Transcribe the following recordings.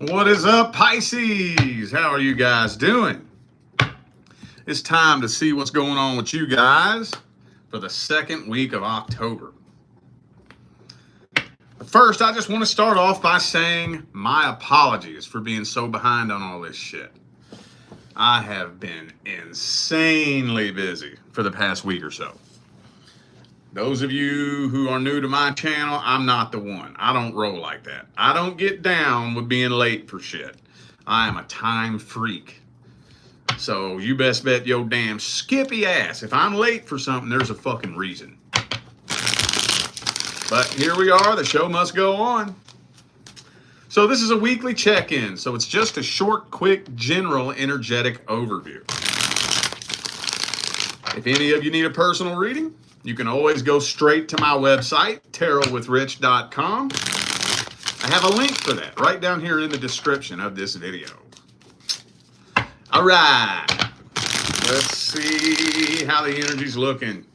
What is up, Pisces? How are you guys doing? It's time to see what's going on with you guys for the second week of October. But first, I just want to start off by saying my apologies for being so behind on all this shit. I have been insanely busy for the past week or so. Those of you who are new to my channel, I'm not the one. I don't roll like that. I don't get down with being late for shit. I am a time freak. So you best bet your damn skippy ass, if I'm late for something, there's a fucking reason. But here we are, the show must go on. So this is a weekly check-in, so it's just a short, quick, general, energetic overview. If any of you need a personal reading, you can always go straight to my website, tarotwithrich.com. I have a link for that right down here in the description of this video. All right, let's see how the energy's looking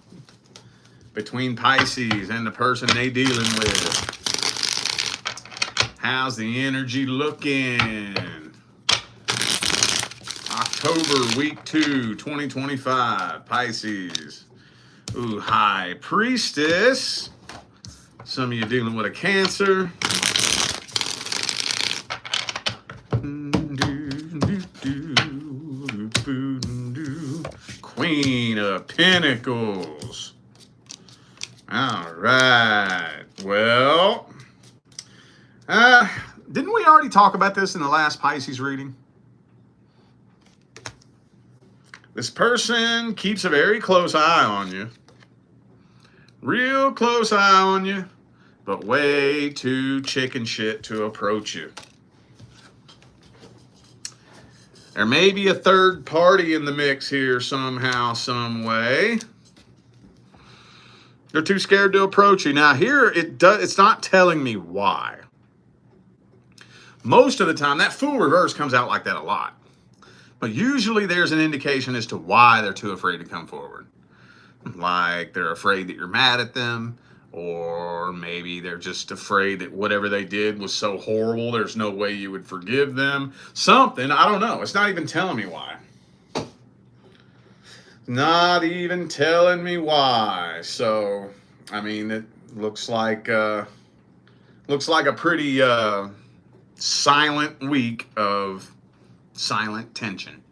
between Pisces and the person they dealing with. How's the energy looking? October, week 2, 2025, Pisces. Ooh, High Priestess. Some of you dealing with a Cancer. Queen of Pentacles. All right. Well, didn't we already talk about this in the last Pisces reading? This person keeps a very close eye on you. Real close eye on you, but way too chicken shit to approach you. There may be a third party in the mix here somehow, some way. They're too scared to approach you. Now here, it's not telling me why. Most of the time, that Fool reverse comes out like that a lot. But usually there's an indication as to why they're too afraid to come forward. Like they're afraid that you're mad at them, or maybe they're just afraid that whatever they did was so horrible, there's no way you would forgive them. Something, I don't know. It's not even telling me why. Not even telling me why. So, I mean, it looks like a pretty silent week of silent tension.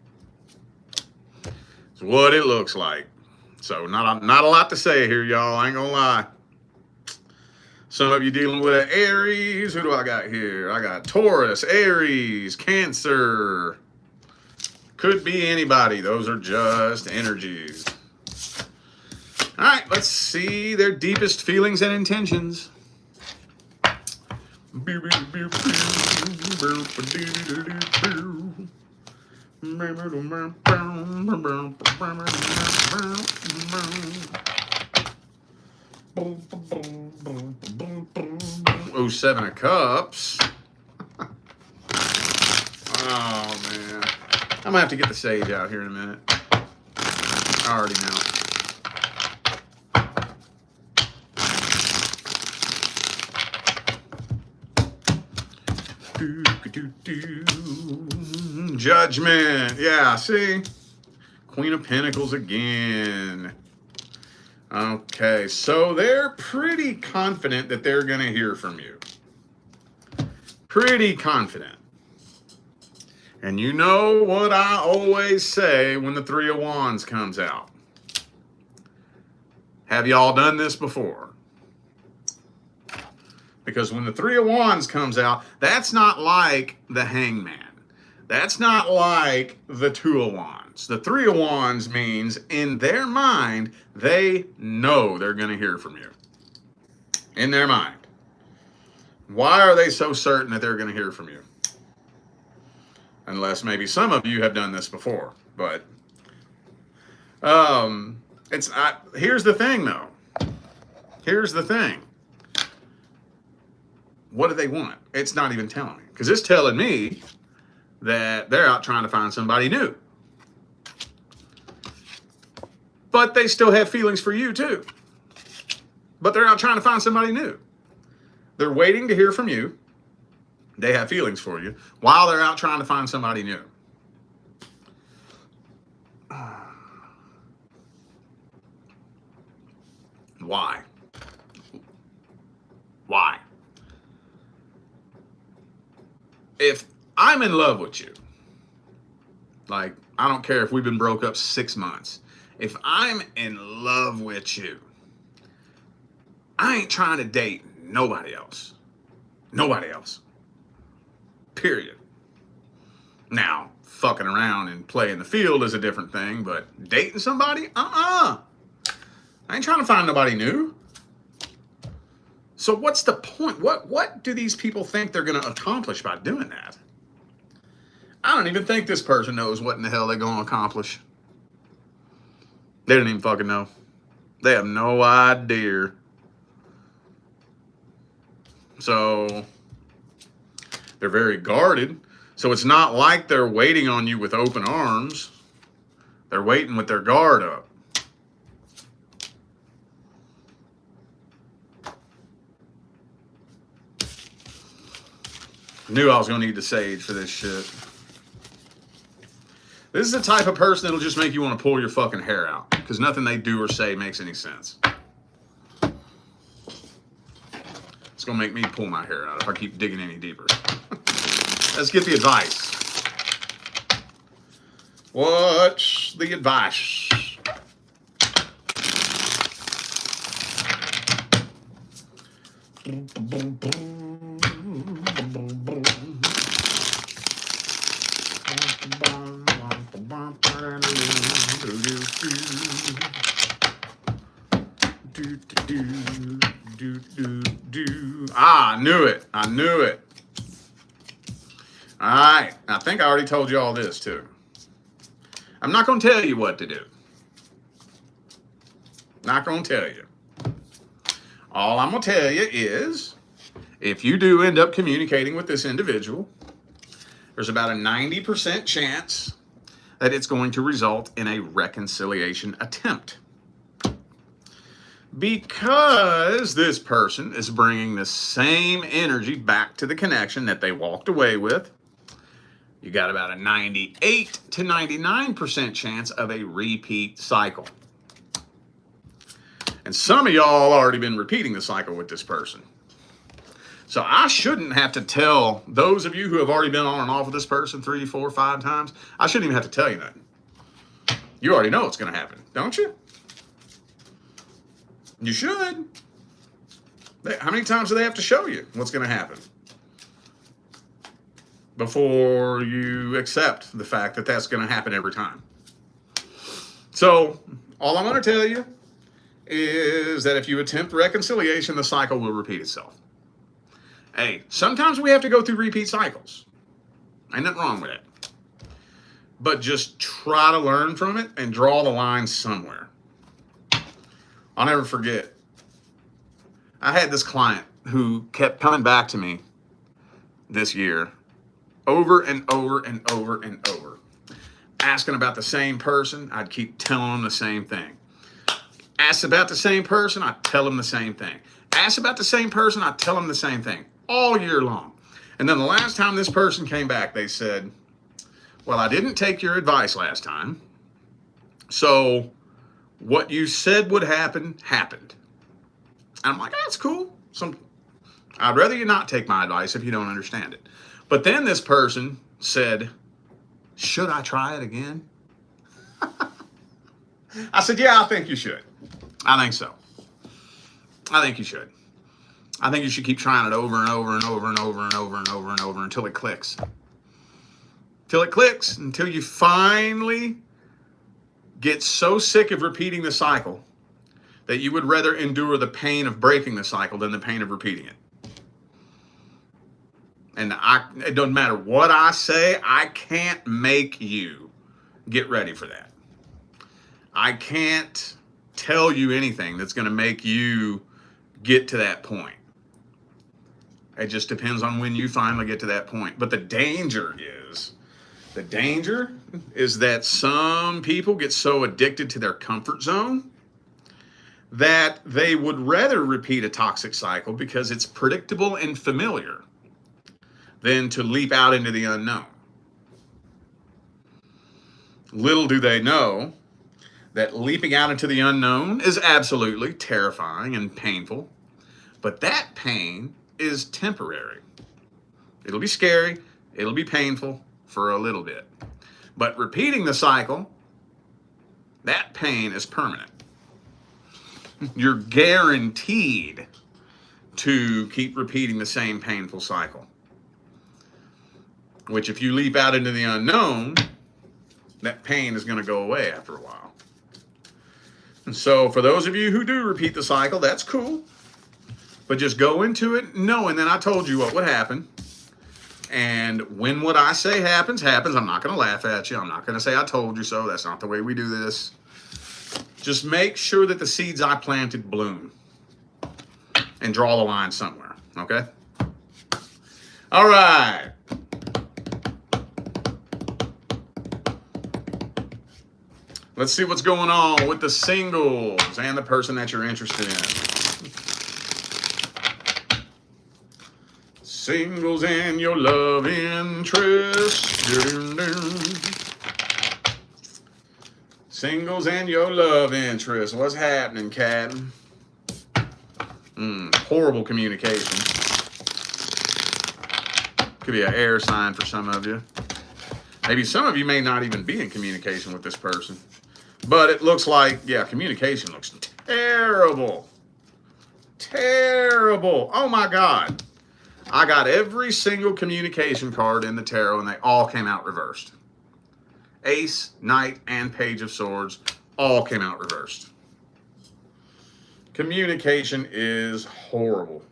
It's what it looks like. So not a lot to say here, y'all. I ain't gonna lie. Some of you dealing with an Aries. Who do I got here? I got Taurus, Aries, Cancer. Could be anybody. Those are just energies. All right, let's see their deepest feelings and intentions. Oh, 7 of Cups. Oh, man. I'm going to have to get the sage out here in a minute. I already know. Judgment. Yeah, see? Queen of Pentacles again. Okay, so they're pretty confident that they're going to hear from you. Pretty confident. And you know what I always say when the 3 of Wands comes out. Have y'all done this before? Because when the 3 of Wands comes out, that's not like the Hangman. That's not like the 2 of Wands. The 3 of Wands means in their mind, they know they're going to hear from you. In their mind. Why are they so certain that they're going to hear from you? Unless maybe some of you have done this before. But here's the thing, though. Here's the thing. What do they want? It's not even telling me. Because it's telling me that they're out trying to find somebody new. But they still have feelings for you too. But they're out trying to find somebody new. They're waiting to hear from you. they have feelings for you while they're out trying to find somebody new. Why? Why? If I'm in love with you, like, I don't care if we've been broke up 6 months. If I'm in love with you, I ain't trying to date nobody else. Nobody else. Period. Now, fucking around and playing the field is a different thing, but dating somebody? I ain't trying to find nobody new. So what's the point? What do these people think they're going to accomplish by doing that? I don't even think this person knows what in the hell they're going to accomplish. They don't even fucking know. They have no idea. So they're very guarded. So it's not like they're waiting on you with open arms. They're waiting with their guard up. Knew I was going to need the sage for this shit. This is the type of person that'll just make you want to pull your fucking hair out because nothing they do or say makes any sense. It's going to make me pull my hair out if I keep digging any deeper. Let's get the advice. What's the advice? I knew it. I knew it. All right. I think I already told you all this too. I'm not going to tell you what to do. Not going to tell you. All I'm going to tell you is if you do end up communicating with this individual, there's about a 90% chance that it's going to result in a reconciliation attempt. Because this person is bringing the same energy back to the connection that they walked away with, you got about a 98 to 99% chance of a repeat cycle. And some of y'all already been repeating the cycle with this person. So I shouldn't have to tell those of you who have already been on and off with this person 3, 4, 5 times, I shouldn't even have to tell you nothing. You already know what's going to happen, don't you? You should. How many times do they have to show you what's going to happen before you accept the fact that that's going to happen every time? So all I'm going to tell you is that if you attempt reconciliation, the cycle will repeat itself. Hey, sometimes we have to go through repeat cycles. Ain't nothing wrong with it. But just try to learn from it and draw the line somewhere. I'll never forget. I had this client who kept coming back to me this year over and over and over and over. Asking about the same person, I'd keep telling them the same thing. Ask about the same person, I'd tell them the same thing. Ask about the same person, I'd tell them the same thing. All year long. And then the last time this person came back, they said, well, I didn't take your advice last time. So what you said would happen, happened. And I'm like, that's cool. I'd rather you not take my advice if you don't understand it. But then this person said, should I try it again? I said, yeah, I think you should. I think so. I think you should. I think you should keep trying it over and over and over and over and over and over and over until it clicks. Till it clicks, until you finally get so sick of repeating the cycle that you would rather endure the pain of breaking the cycle than the pain of repeating it. And it doesn't matter what I say, I can't make you get ready for that. I can't tell you anything that's going to make you get to that point. It just depends on when you finally get to that point. But the danger is that some people get so addicted to their comfort zone that they would rather repeat a toxic cycle because it's predictable and familiar than to leap out into the unknown. Little do they know that leaping out into the unknown is absolutely terrifying and painful, but that pain is temporary. It'll be scary, it'll be painful for a little bit, but repeating the cycle, that pain is permanent. You're guaranteed to keep repeating the same painful cycle, which if you leap out into the unknown, that pain is going to go away after a while. And so for those of you who do repeat the cycle, that's cool. But just go into it knowing that I told you what would happen. And when what I say happens, happens. I'm not going to laugh at you. I'm not going to say I told you so. That's not the way we do this. Just make sure that the seeds I planted bloom. And draw the line somewhere. Okay? All right. Let's see what's going on with the singles and the person that you're interested in. Singles and your love interest. Singles and your love interest. What's happening, Cat? Horrible communication. Could be an air sign for some of you. Maybe some of you may not even be in communication with this person. But it looks like, yeah, communication looks terrible. Terrible. Oh my God. I got every single communication card in the tarot and they all came out reversed. Ace, Knight, and Page of Swords all came out reversed. Communication is horrible.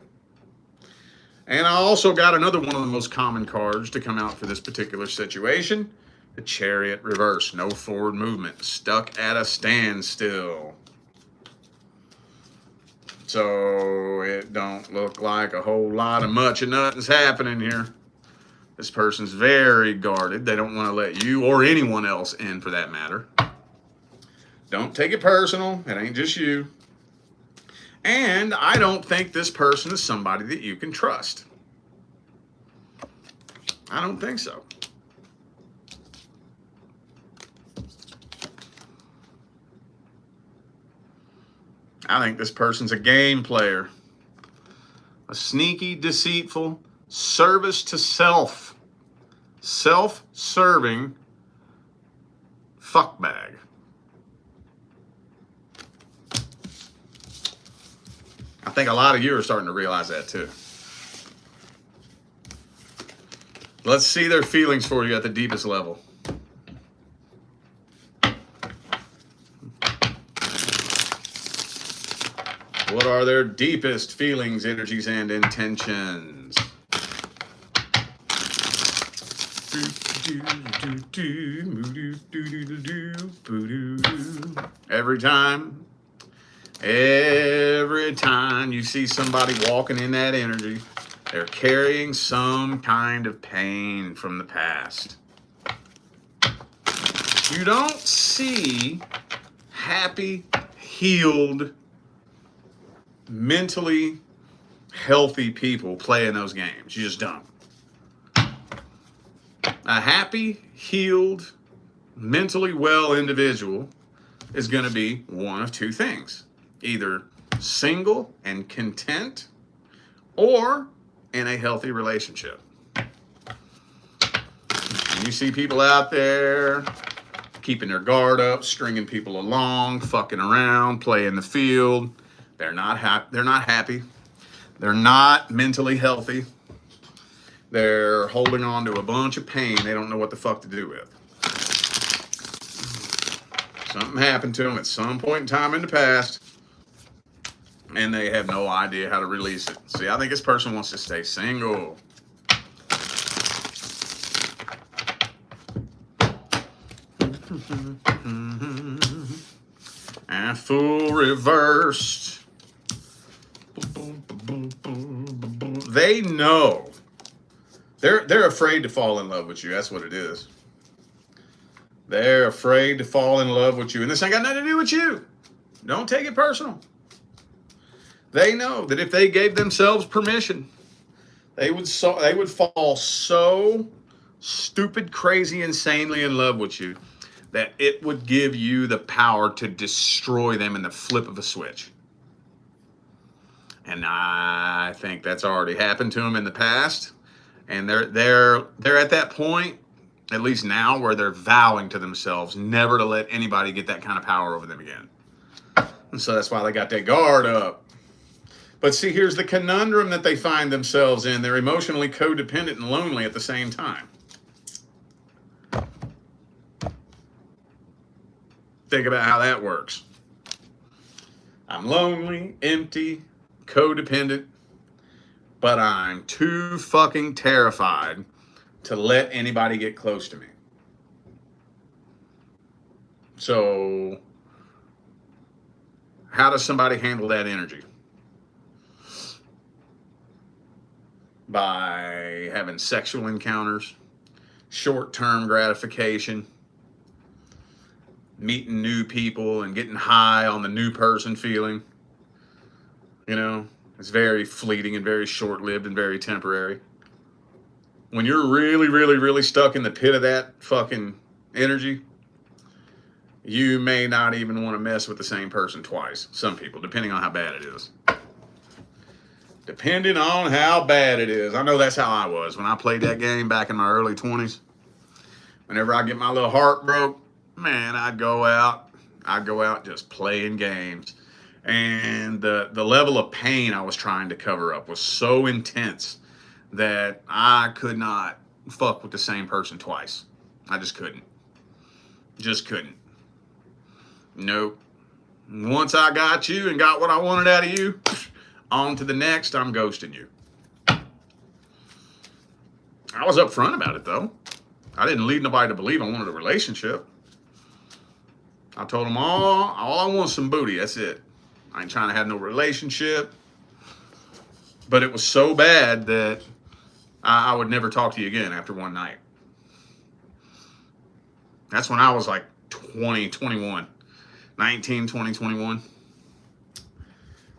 And I also got another one of the most common cards to come out for this particular situation. The Chariot reverse, no forward movement, stuck at a standstill. So it don't look like a whole lot of much of nothing's happening here. This person's very guarded. They don't want to let you or anyone else in for that matter. Don't take it personal. It ain't just you. And I don't think this person is somebody that you can trust. I don't think so. I think this person's a game player. A sneaky, deceitful, service to self. Self-serving fuckbag. I think a lot of you are starting to realize that too. Let's see their feelings for you at the deepest level. What are their deepest feelings, energies, and intentions? Every time you see somebody walking in that energy, they're carrying some kind of pain from the past. You don't see happy, healed, mentally healthy people playing those games. You just don't. A happy, healed, mentally well individual is going to be one of two things. Either single and content or in a healthy relationship. And you see people out there keeping their guard up, stringing people along, fucking around, playing the field. They're not happy. They're not mentally healthy. They're holding on to a bunch of pain they don't know what the fuck to do with. Something happened to them at some point in time in the past, and they have no idea how to release it. See, I think this person wants to stay single. And Fool reversed. They know. They're afraid to fall in love with you. That's what it is. They're afraid to fall in love with you. And this ain't got nothing to do with you. Don't take it personal. They know that if they gave themselves permission, They would fall so stupid, crazy, insanely in love with you that it would give you the power to destroy them in the flip of a switch. And I think that's already happened to them in the past. And they're at that point, at least now, where they're vowing to themselves never to let anybody get that kind of power over them again. And so that's why they got their guard up. But see, here's the conundrum that they find themselves in. They're emotionally codependent and lonely at the same time. Think about how that works. I'm lonely, empty, codependent, but I'm too fucking terrified to let anybody get close to me. So, how does somebody handle that energy? By having sexual encounters, short-term gratification, meeting new people and getting high on the new person feeling. You know, it's very fleeting and very short-lived and very temporary. When you're really, really, really stuck in the pit of that fucking energy, you may not even want to mess with the same person twice. Some people, depending on how bad it is. Depending on how bad it is. I know that's how I was when I played that game back in my early 20s. Whenever I get my little heart broke, man, I'd go out just playing games. And the level of pain I was trying to cover up was so intense that I could not fuck with the same person twice. I just couldn't. Just couldn't. Nope. Once I got you and got what I wanted out of you, on to the next, I'm ghosting you. I was upfront about it, though. I didn't lead nobody to believe I wanted a relationship. I told them all I want is some booty. That's it. I ain't trying to have no relationship. But it was so bad that I would never talk to you again after one night. That's when I was like 20, 21. 19, 20, 21.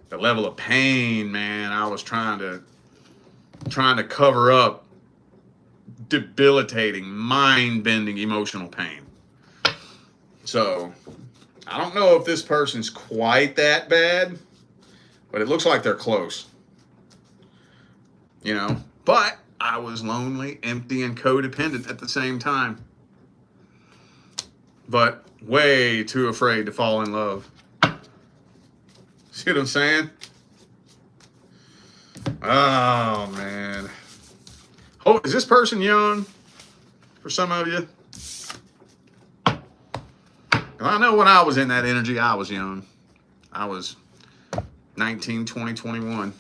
The level of pain, man, I was trying to cover up debilitating, mind-bending emotional pain. So, I don't know if this person's quite that bad, but it looks like they're close. You know, but I was lonely, empty, and codependent at the same time. But way too afraid to fall in love. See what I'm saying? Oh, man. Oh, is this person young? For some of you? I know when I was in that energy, I was young. I was 19, 20, 21.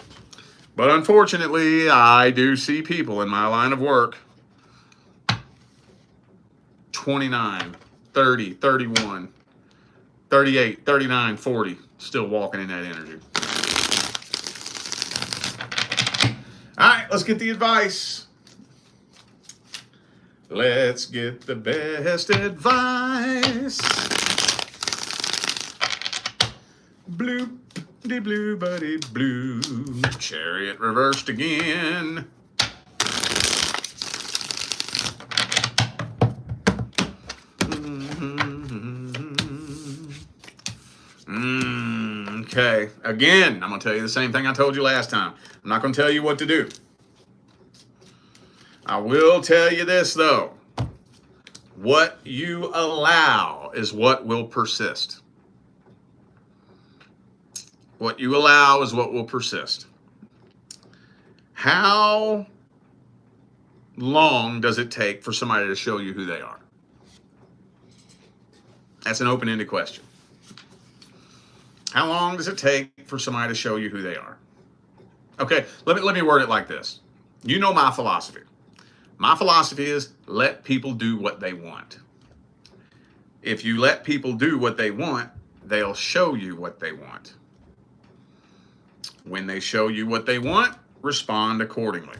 But unfortunately, I do see people in my line of work 29, 30, 31, 38, 39, 40, still walking in that energy. All right, let's get the advice. Let's get the best advice. Bloop, de blue, buddy, blue. Chariot reversed again. Okay, again, I'm going to tell you the same thing I told you last time. I'm not going to tell you what to do. I will tell you this, though. What you allow is what will persist. What you allow is what will persist. How long does it take for somebody to show you who they are? That's an open-ended question. How long does it take for somebody to show you who they are? Okay, let me word it like this. You know my philosophy. My philosophy is let people do what they want. If you let people do what they want, they'll show you what they want. When they show you what they want, respond accordingly.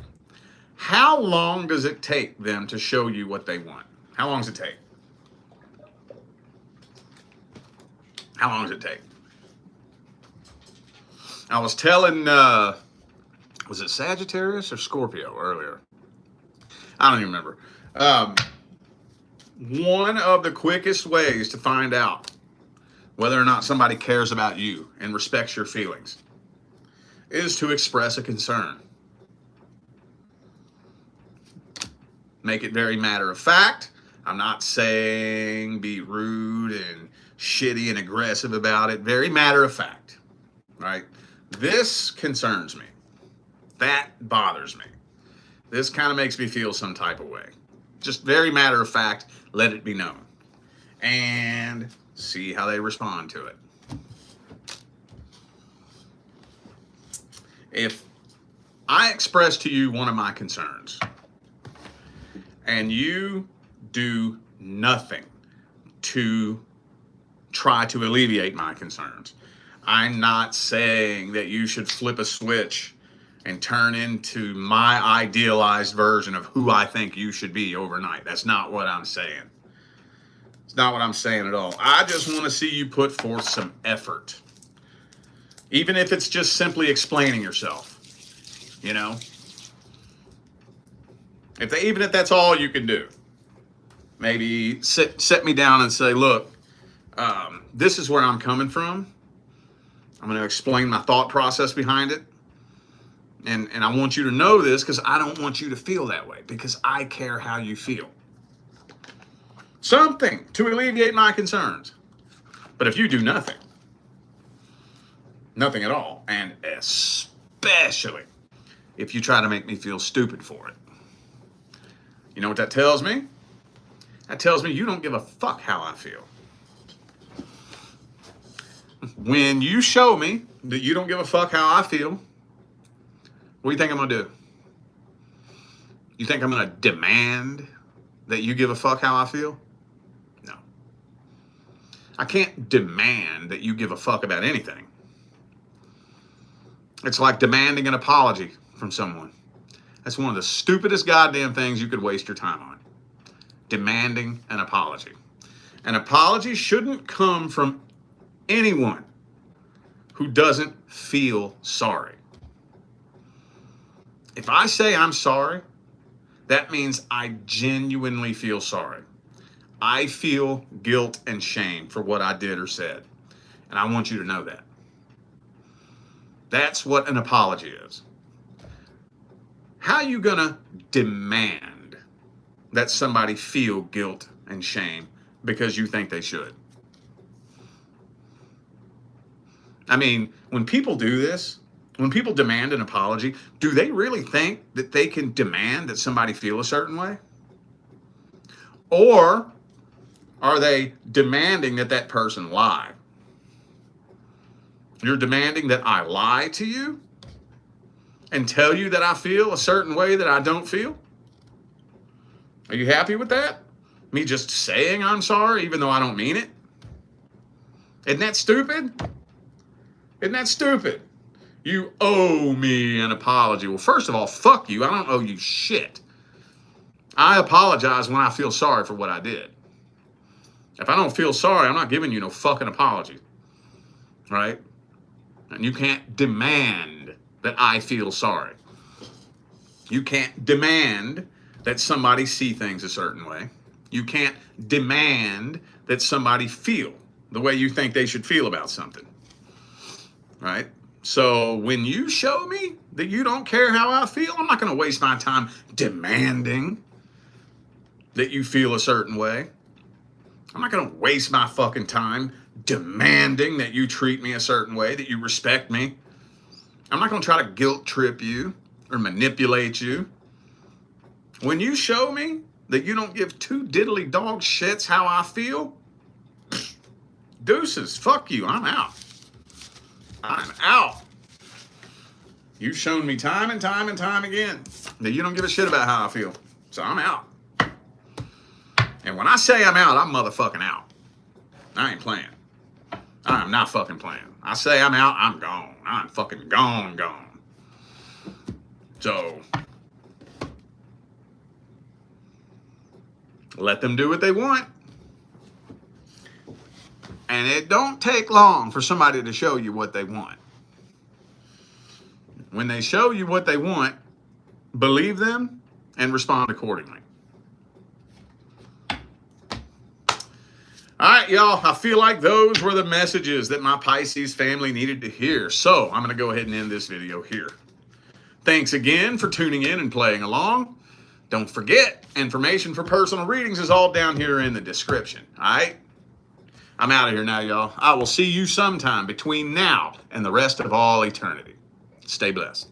How long does it take them to show you what they want? How long does it take? How long does it take? I was telling Was it Sagittarius or Scorpio earlier? I don't even remember. Um, One of the quickest ways to find out whether or not somebody cares about you and respects your feelings is to express a concern. Make it very matter of fact. I'm not saying be rude and shitty and aggressive about it. Very matter of fact, right? This concerns me. That bothers me. This kind of makes me feel some type of way. Just very matter of fact, let it be known. And see how they respond to it. If I express to you one of my concerns and you do nothing to try to alleviate my concerns, I'm not saying that you should flip a switch and turn into my idealized version of who I think you should be overnight. That's not what I'm saying. It's not what I'm saying at all. I just want to see you put forth some effort. Even if it's just simply explaining yourself, you know? Even if that's all you can do. Maybe set me down and say, look, this is where I'm coming from. I'm going to explain my thought process behind it. And I want you to know this because I don't want you to feel that way because I care how you feel. Something to alleviate my concerns. But if you do nothing at all, and especially if you try to make me feel stupid for it, you know what that tells me? That tells me you don't give a fuck how I feel. When you show me that you don't give a fuck how I feel, what do you think I'm going to do? You think I'm going to demand that you give a fuck how I feel? No. I can't demand that you give a fuck about anything. It's like demanding an apology from someone. That's one of the stupidest goddamn things you could waste your time on. Demanding an apology. An apology shouldn't come from anyone who doesn't feel sorry. If I say I'm sorry, that means I genuinely feel sorry. I feel guilt and shame for what I did or said. And I want you to know that. That's what an apology is. How are you going to demand that somebody feel guilt and shame because you think they should? I mean, when people do this, when people demand an apology, do they really think that they can demand that somebody feel a certain way? Or are they demanding that that person lie? You're demanding that I lie to you and tell you that I feel a certain way that I don't feel? Are you happy with that? Me just saying I'm sorry even though I don't mean it? Isn't that stupid? Isn't that stupid? You owe me an apology. Well, first of all, fuck you. I don't owe you shit. I apologize when I feel sorry for what I did. If I don't feel sorry, I'm not giving you no fucking apology. Right? And you can't demand that I feel sorry. You can't demand that somebody see things a certain way. You can't demand that somebody feel the way you think they should feel about something. Right? So when you show me that you don't care how I feel, I'm not going to waste my time demanding that you feel a certain way. I'm not going to waste my fucking time demanding that you treat me a certain way, that you respect me. I'm not going to try to guilt trip you or manipulate you. When you show me that you don't give two diddly dog shits how I feel, deuces, fuck you, I'm out. I'm out. You've shown me time and time and time again that you don't give a shit about how I feel. So I'm out. And when I say I'm out, I'm motherfucking out. I ain't playing. I am not fucking playing. I say I'm out, I'm gone. I'm fucking gone. So, let them do what they want. And it don't take long for somebody to show you what they want. When they show you what they want, believe them and respond accordingly. All right, y'all, I feel like those were the messages that my Pisces family needed to hear. So I'm going to go ahead and end this video here. Thanks again for tuning in and playing along. Don't forget, information for personal readings is all down here in the description. All right? I'm out of here now, y'all. I will see you sometime between now and the rest of all eternity. Stay blessed.